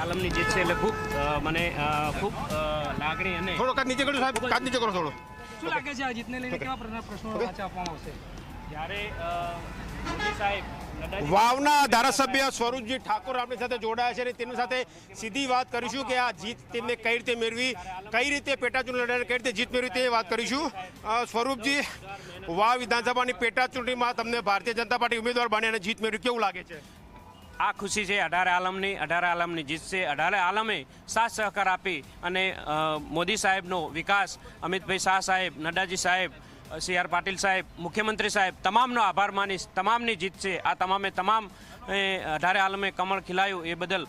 આલમની જીત છે એટલે ખૂબ મને ખૂબ લાગણી અને થોડો કાચ નીચે કરો સાહેબ, કાચ નીચે કરો થોડો. શું લાગે છે આ જીતને લઈને કેવા પ્રશ્નો પાછા આપવામાં આવશે? જ્યારે મોદી સાહેબ વાવના ધારાસભ્ય સ્વરૂપજી ઠાકોર આપણી સાથે જોડાયા છે અને તેમની સાથે સીધી વાત કરીશું કે આ જીત તેમને કઈ રીતે મેળવી, કઈ રીતે પેટા ચૂંટણી લડાઈને કઈ રીતે જીત મેળવી તે વાત કરીશું. સ્વરૂપજી, વાવ વિધાનસભાની પેટા ચૂંટણીમાં તમને ભારતીય જનતા પાર્ટી ઉમેદવાર બની અને જીત મેળવી, કેવું લાગે છે? આ ખુશી છે 18 આલમની જીત છે. 18 આલમે સાથ સહકાર આપી અને મોદી સાહેબનો વિકાસ, અમિતભાઈ શાહ સાહેબ, નડ્ડાજી સાહેબ, CR પાટીલ સાહેબ, મુખ્યમંત્રી સાહેબ તમામનો આભાર માનીશ. તમામની જીત છે. આ તમામે તમામ 18 આલમે કમળ ખીલાયું એ બદલ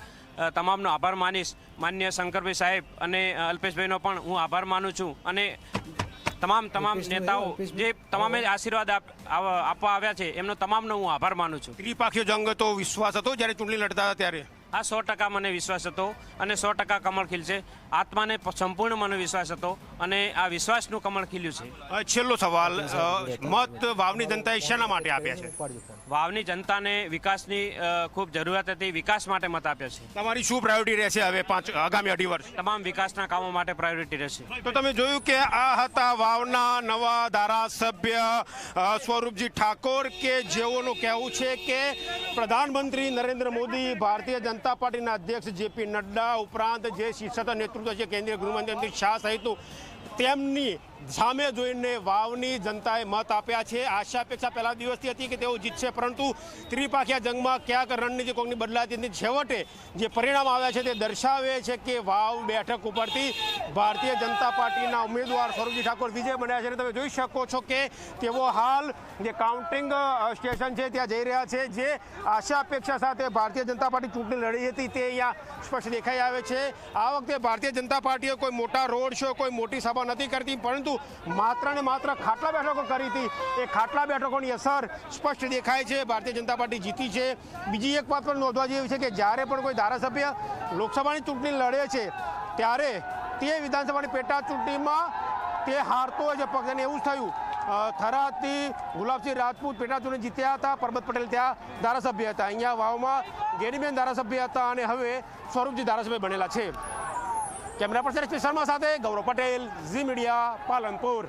તમામનો આભાર માનીશ. માન્ય શંકરભાઈ સાહેબ અને અલ્પેશભાઈનો પણ હું આભાર માનું છું અને તમામ નેતાઓ જે તમામે આશીર્વાદ આપવા આવ્યા છે એમનો તમામનો હું આભાર માનું છું. ત્રિપાખીય જંગ હતો, વિશ્વાસ હતો જ્યારે ચૂંટણી લડતા હતા ત્યારે? આ 100% મને વિશ્વાસ હતો અને 100% કમળ ખીલશે. આત્માને સંપૂર્ણ મને વિશ્વાસ હતો અને આ વિશ્વાસનું કમળ ખીલ્યું છે. છેલ્લો સવાલ, મત વાવની જનતાએ શેના માટે આપ્યા છે? વાવની જનતાને વિકાસની ખૂબ જરૂરિયાત હતી, વિકાસ માટે મત આપ્યા છે. તમારી શું પ્રાયોરિટી રહેશે હવે આગામી 2.5 વર્ષ? તમામ વિકાસના કામો માટે પ્રાયોરિટી રહેશે. તો તમે જોયું કે આ હતા વાવના નવા ધારાસભ્ય સ્વરૂપજી ઠાકોર કે જેઓનું કહેવું છે કે પ્રધાનમંત્રી નરેન્દ્ર મોદી, ભારતીય જનતા પાર્ટીના અધ્યક્ષ JP નડ્ડા ઉપરાંત જે શીર્ષક નેતૃત્વ છે કેન્દ્રીય ગૃહમંત્રી અમિત શાહ સહિતનું, તેમની સામે જોઈને વાવની જનતાએ મત આપ્યા છે. આશા અપેક્ષા પહેલા દિવસથી હતી કે તેઓ જીતશે, પરંતુ ત્રિપાખીયા જંગમાં ક્યાંક રણનીતિ કોઈની બદલાતી નથી. છેવટે જે પરિણામ આવ્યા છે તે દર્શાવે છે કે વાવ બેઠક ઉપરથી ભારતીય જનતા પાર્ટીના ઉમેદવાર સ્વરૂપજી ઠાકોર વિજય બન્યા છે. અને તમે જોઈ શકો છો કે તેઓ હાલ જે કાઉન્ટિંગ સ્ટેશન છે ત્યાં જઈ રહ્યા છે. જે આશા અપેક્ષા સાથે ભારતીય જનતા પાર્ટી ચૂંટણી લડી હતી તે અહીંયા સ્પષ્ટ દેખાઈ આવે છે. આ વખતે ભારતીય જનતા પાર્ટીએ કોઈ મોટા રોડ શો, કોઈ મોટી સભા નથી કરતી, પરંતુ માત્ર ને માત્ર ખાટલા બેઠકો કરી હતી. એ ખાટલા બેઠકોની અસર સ્પષ્ટ દેખાય છે. ભારતીય જનતા પાર્ટી જીતી છે. બીજી એક વાત પણ નોંધવા જેવી છે કે જ્યારે પણ કોઈ ધારાસભ્ય લોકસભાની ચૂંટણી લડે છે ત્યારે તે વિધાનસભાની પેટા ચૂંટણીમાં તે હારતો હોય છે પક્ષને. એવું જ થયું. થરાદથી ગુલાબસિંહ રાજપૂત પેટા ચૂંટણી જીત્યા હતા, પરબત પટેલ ત્યાં ધારાસભ્ય હતા. અહીંયા વાવમાં ગેનીબેન ધારાસભ્ય હતા અને હવે સ્વરૂપજી ધારાસભ્ય બનેલા છે. કેમેરા પર્સન SP શર્મા સાથે ગૌરવ પટેલ, ઝી મીડિયા, પાલનપુર.